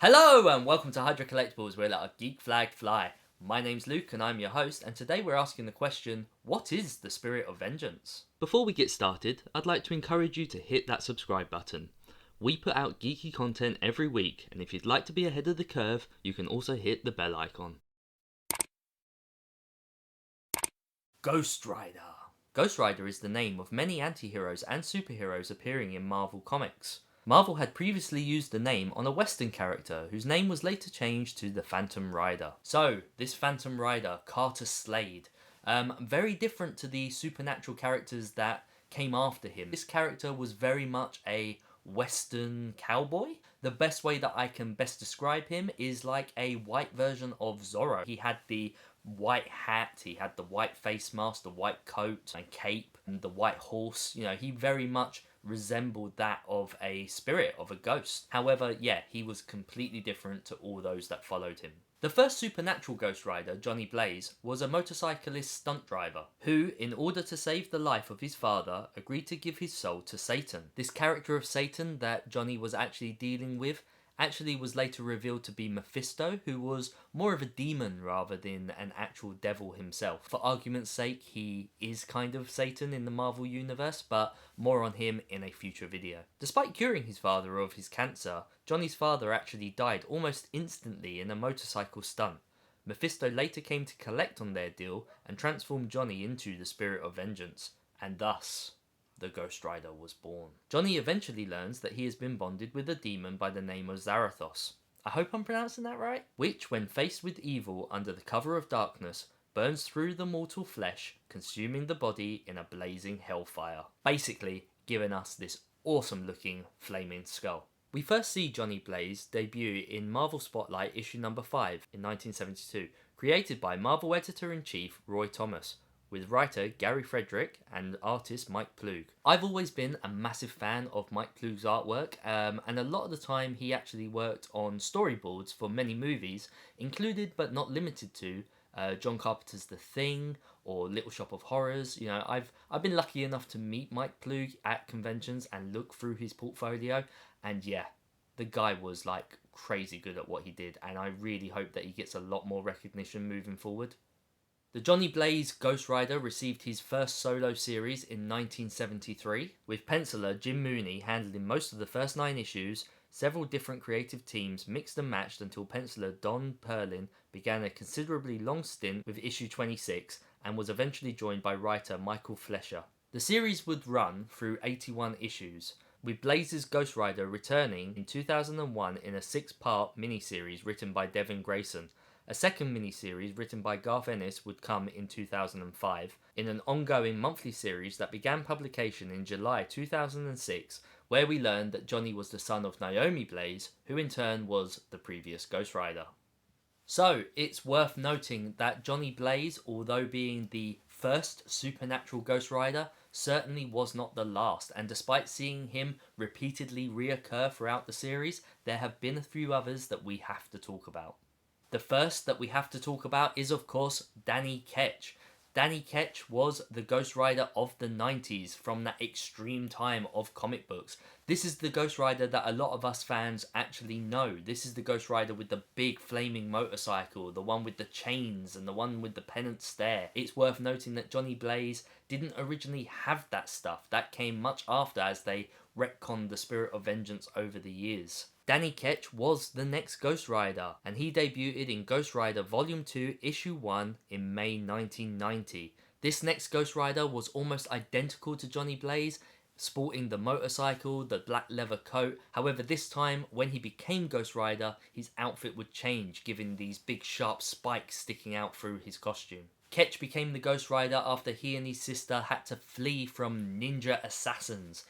Hello and welcome to HydraCollectables, where let our geek flag fly. My name's Luke and I'm your host, and today we're asking the question, what is the spirit of vengeance? Before we get started, I'd like to encourage you to hit that subscribe button. We put out geeky content every week, and if you'd like to be ahead of the curve, you can also hit the bell icon. Ghostrider. Ghostrider is the name of many anti-heroes and superheroes appearing in Marvel Comics. Marvel had previously used the name on a Western character whose name was later changed to the Phantom Rider. So, this Phantom Rider, Carter Slade, very different to the supernatural characters that came after him. This character was very much a Western cowboy. The best way that I can best describe him is like a white version of Zorro. He had the white hat, he had the white face mask, the white coat and cape, and the white horse. You know, he very much resembled that of a spirit, of a ghost. However, yeah, he was completely different to all those that followed him. The first supernatural Ghost Rider, Johnny Blaze, was a motorcyclist stunt driver who, in order to save the life of his father, agreed to give his soul to Satan. This character of Satan that Johnny was actually dealing with actually was later revealed to be Mephisto, who was more of a demon rather than an actual devil himself. For argument's sake, he is kind of Satan in the Marvel universe, but more on him in a future video. Despite curing his father of his cancer, Johnny's father actually died almost instantly in a motorcycle stunt. Mephisto later came to collect on their deal and transformed Johnny into the spirit of vengeance, and thus the Ghost Rider was born. Johnny eventually learns that he has been bonded with a demon by the name of Zarathos. I hope I'm pronouncing that right. Which, when faced with evil under the cover of darkness, burns through the mortal flesh, consuming the body in a blazing hellfire. Basically, giving us this awesome looking flaming skull. We first see Johnny Blaze debut in Marvel Spotlight issue number 5 in 1972, created by Marvel editor-in-chief Roy Thomas, with writer Gary Frederick and artist Mike Ploog. I've always been a massive fan of Mike Ploog's artwork, and a lot of the time he actually worked on storyboards for many movies, included but not limited to John Carpenter's The Thing or Little Shop of Horrors. You know, I've been lucky enough to meet Mike Ploog at conventions and look through his portfolio, and yeah, the guy was like crazy good at what he did, and I really hope that he gets a lot more recognition moving forward. The Johnny Blaze Ghost Rider received his first solo series in 1973, with penciler Jim Mooney handling most of the first 9 issues. Several different creative teams mixed and matched until penciler Don Perlin began a considerably long stint with issue 26 and was eventually joined by writer Michael Fleischer. The series would run through 81 issues, with Blaze's Ghost Rider returning in 2001 in a 6-part miniseries written by Devin Grayson. A second miniseries written by Garth Ennis would come in 2005, in an ongoing monthly series that began publication in July 2006, where we learned that Johnny was the son of Naomi Blaze, who in turn was the previous Ghost Rider. So, it's worth noting that Johnny Blaze, although being the first supernatural Ghost Rider, certainly was not the last, and despite seeing him repeatedly reoccur throughout the series, there have been a few others that we have to talk about. The first that we have to talk about is, of course, Danny Ketch. Danny Ketch was the Ghost Rider of the 90s, from that extreme time of comic books. This is the Ghost Rider that a lot of us fans actually know. This is the Ghost Rider with the big flaming motorcycle, the one with the chains and the one with the pennant stare. It's worth noting that Johnny Blaze didn't originally have that stuff. That came much after, as they retconned the spirit of vengeance over the years. Danny Ketch was the next Ghost Rider, and he debuted in Ghost Rider Volume 2, Issue 1 in May 1990. This next Ghost Rider was almost identical to Johnny Blaze, sporting the motorcycle, the black leather coat. However, this time, when he became Ghost Rider, his outfit would change, giving these big sharp spikes sticking out through his costume. Ketch became the Ghost Rider after he and his sister had to flee from ninja assassins.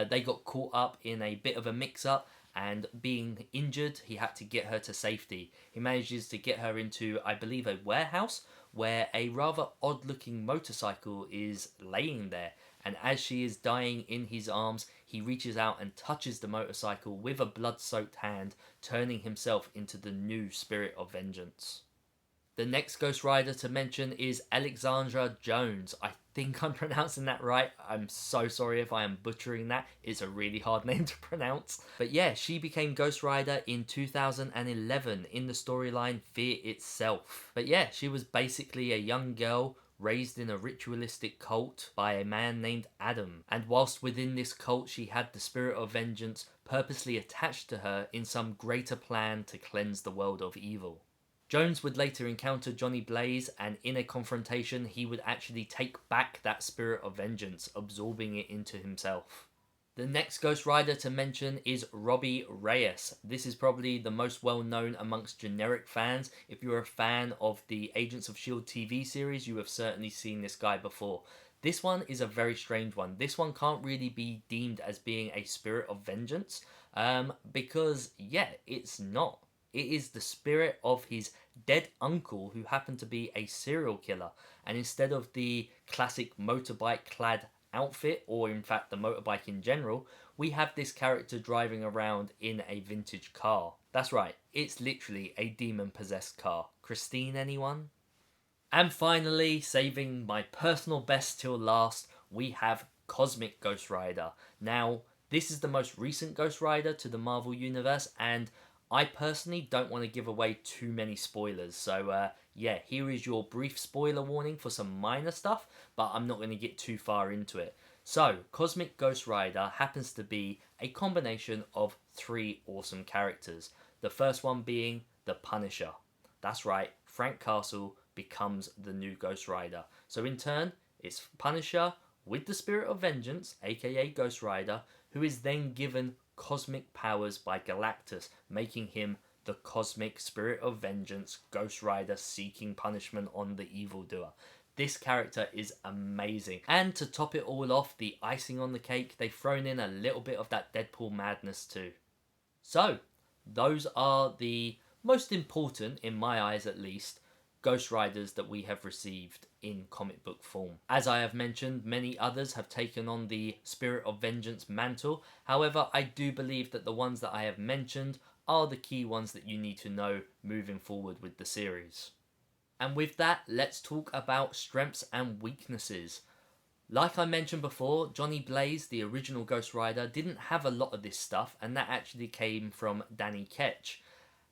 They got caught up in a bit of a mix-up, and being injured, he had to get her to safety. He manages to get her into, I believe, a warehouse where a rather odd-looking motorcycle is laying there. And as she is dying in his arms, he reaches out and touches the motorcycle with a blood-soaked hand, turning himself into the new spirit of vengeance. The next Ghost Rider to mention is Alexandra Jones. I think I'm pronouncing that right. I'm so sorry if I am butchering that. It's a really hard name to pronounce. But yeah, she became Ghost Rider in 2011 in the storyline Fear Itself. But yeah, she was basically a young girl raised in a ritualistic cult by a man named Adam. And whilst within this cult she had the spirit of vengeance purposely attached to her in some greater plan to cleanse the world of evil. Jones would later encounter Johnny Blaze, and in a confrontation he would actually take back that spirit of vengeance, absorbing it into himself. The next Ghost Rider to mention is Robbie Reyes. This is probably the most well known amongst generic fans. If you're a fan of the Agents of S.H.I.E.L.D. TV series, you have certainly seen this guy before. This one is a very strange one. This one can't really be deemed as being a spirit of vengeance, because yeah, it's not. It is the spirit of his dead uncle who happened to be a serial killer. And instead of the classic motorbike clad outfit, or in fact the motorbike in general, we have this character driving around in a vintage car. That's right, it's literally a demon possessed car. Christine, anyone? And finally, saving my personal best till last, we have Cosmic Ghost Rider. Now, this is the most recent Ghost Rider to the Marvel Universe, and I personally don't want to give away too many spoilers, so yeah, here is your brief spoiler warning for some minor stuff, but I'm not going to get too far into it. So, Cosmic Ghost Rider happens to be a combination of 3 awesome characters. The first one being the Punisher. That's right, Frank Castle becomes the new Ghost Rider. So in turn, it's Punisher with the Spirit of Vengeance, aka Ghost Rider, who is then given cosmic powers by Galactus, making him the Cosmic Spirit of Vengeance Ghost Rider seeking punishment on the evildoer. This character is amazing. And to top it all off, the icing on the cake, they've thrown in a little bit of that Deadpool madness too. So, those are the most important, in my eyes at least, Ghost Riders that we have received in comic book form. As I have mentioned, many others have taken on the Spirit of Vengeance mantle. However, I do believe that the ones that I have mentioned are the key ones that you need to know moving forward with the series. And with that, let's talk about strengths and weaknesses. Like I mentioned before, Johnny Blaze, the original Ghost Rider, didn't have a lot of this stuff, and that actually came from Danny Ketch.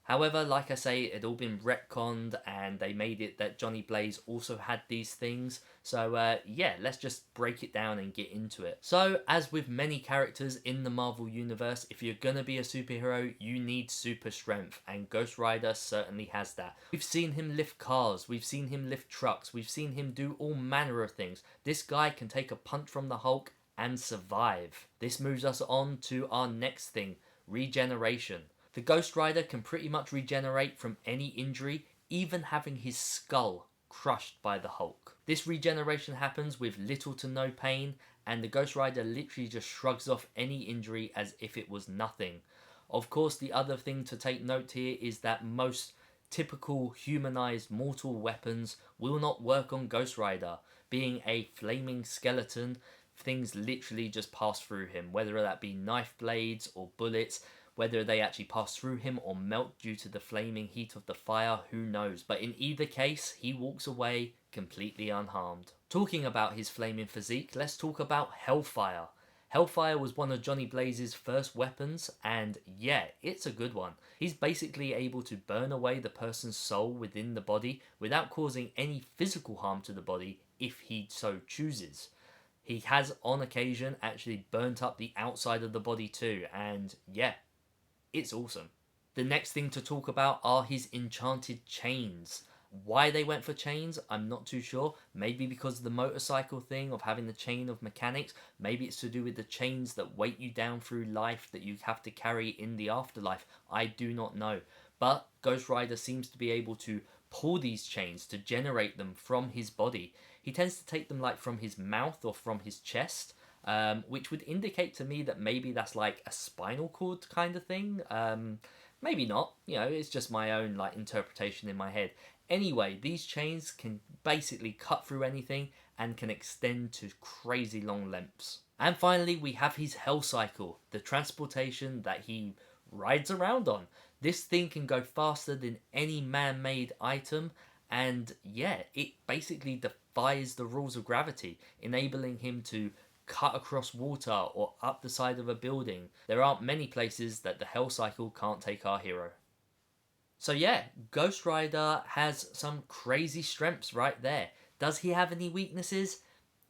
However, like I say, it had all been retconned, and they made it that Johnny Blaze also had these things. So yeah, let's just break it down and get into it. So, as with many characters in the Marvel Universe, if you're gonna be a superhero, you need super strength, and Ghost Rider certainly has that. We've seen him lift cars, we've seen him lift trucks, we've seen him do all manner of things. This guy can take a punch from the Hulk and survive. This moves us on to our next thing, regeneration. The Ghost Rider can pretty much regenerate from any injury, even having his skull crushed by the Hulk. This regeneration happens with little to no pain, and the Ghost Rider literally just shrugs off any injury as if it was nothing. Of course, the other thing to take note here is that most typical humanized mortal weapons will not work on Ghost Rider. Being a flaming skeleton, things literally just pass through him, whether that be knife blades or bullets. Whether they actually pass through him or melt due to the flaming heat of the fire, who knows. But in either case, he walks away completely unharmed. Talking about his flaming physique, let's talk about Hellfire. Hellfire was one of Johnny Blaze's first weapons, and yeah, it's a good one. He's basically able to burn away the person's soul within the body without causing any physical harm to the body if he so chooses. He has on occasion actually burnt up the outside of the body too, and yeah, it's awesome. The next thing to talk about are his enchanted chains. Why they went for chains, I'm not too sure. Maybe because of the motorcycle thing of having the chain of mechanics. Maybe it's to do with the chains that weight you down through life that you have to carry in the afterlife. I do not know. But Ghost Rider seems to be able to pull these chains to generate them from his body. He tends to take them like from his mouth or from his chest. Which would indicate to me that maybe that's like a spinal cord kind of thing. Maybe not, you know, it's just my own like interpretation in my head. Anyway, these chains can basically cut through anything and can extend to crazy long lengths. And finally, we have his Hell Cycle, the transportation that he rides around on. This thing can go faster than any man-made item, And yeah, it basically defies the rules of gravity, enabling him to cut across water or up the side of a building. There aren't many places that the Hell Cycle can't take our hero. So yeah, Ghost Rider has some crazy strengths right there. Does he have any weaknesses?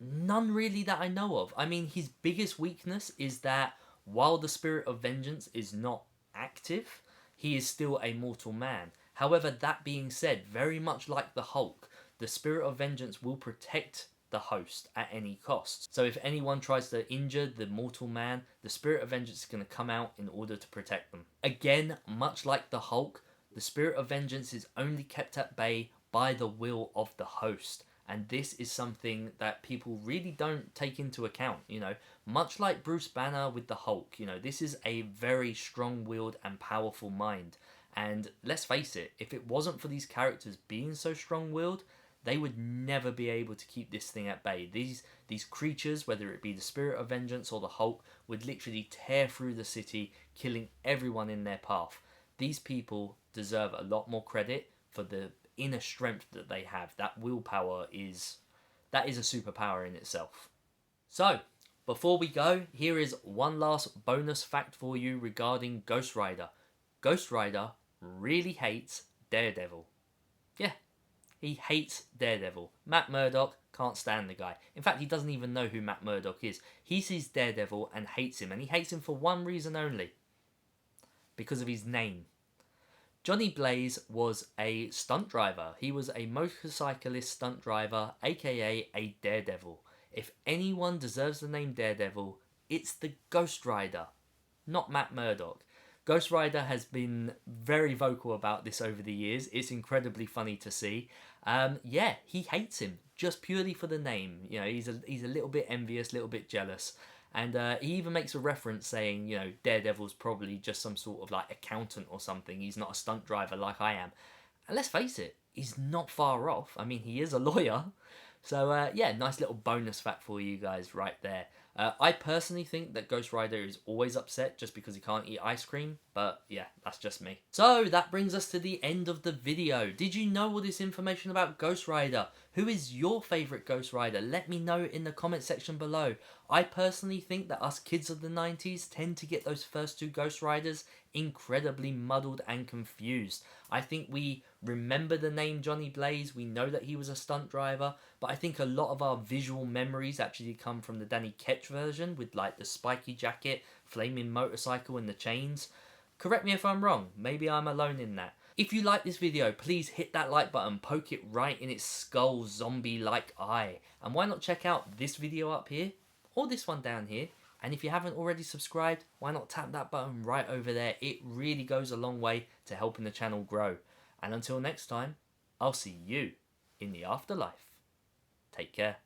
None really that I know of. I mean, his biggest weakness is that while the Spirit of Vengeance is not active, he is still a mortal man. However, that being said, very much like the Hulk, the Spirit of Vengeance will protect the host at any cost. So if anyone tries to injure the mortal man, the Spirit of Vengeance is going to come out in order to protect them. Again, much like the Hulk, the Spirit of Vengeance is only kept at bay by the will of the host. And this is something that people really don't take into account, you know. Much like Bruce Banner with the Hulk, you know, this is a very strong-willed and powerful mind. And let's face it, if it wasn't for these characters being so strong-willed, they would never be able to keep this thing at bay. These creatures, whether it be the Spirit of Vengeance or the Hulk, would literally tear through the city, killing everyone in their path. These people deserve a lot more credit for the inner strength that they have. That willpower is a superpower in itself. So, before we go, here is one last bonus fact for you regarding Ghost Rider. Ghost Rider really hates Daredevil. Yeah, he hates Daredevil. Matt Murdock can't stand the guy. In fact, he doesn't even know who Matt Murdock is. He sees Daredevil and hates him, and he hates him for one reason only. Because of his name. Johnny Blaze was a stunt driver. He was a motorcyclist stunt driver, aka a daredevil. If anyone deserves the name Daredevil, it's the Ghost Rider, not Matt Murdock. Ghost Rider has been very vocal about this over the years. It's incredibly funny to see. Yeah, he hates him just purely for the name. You know, he's a little bit envious, a little bit jealous. And he even makes a reference saying, you know, Daredevil's probably just some sort of like accountant or something. He's not a stunt driver like I am. And let's face it, he's not far off. I mean, he is a lawyer. So yeah, nice little bonus fact for you guys right there. I personally think that Ghost Rider is always upset just because he can't eat ice cream, but yeah, that's just me. So that brings us to the end of the video. Did you know all this information about Ghost Rider? Who is your favourite Ghost Rider? Let me know in the comment section below. I personally think that us kids of the 90s tend to get those first two Ghost Riders incredibly muddled and confused. I think we remember the name Johnny Blaze, we know that he was a stunt driver, but I think a lot of our visual memories actually come from the Danny Ketch version with like the spiky jacket, flaming motorcycle and the chains. Correct me if I'm wrong, maybe I'm alone in that. If you like this video, please hit that like button, poke it right in its skull zombie-like eye. And why not check out this video up here, or this one down here. And if you haven't already subscribed, why not tap that button right over there? It really goes a long way to helping the channel grow. And until next time, I'll see you in the afterlife. Take care.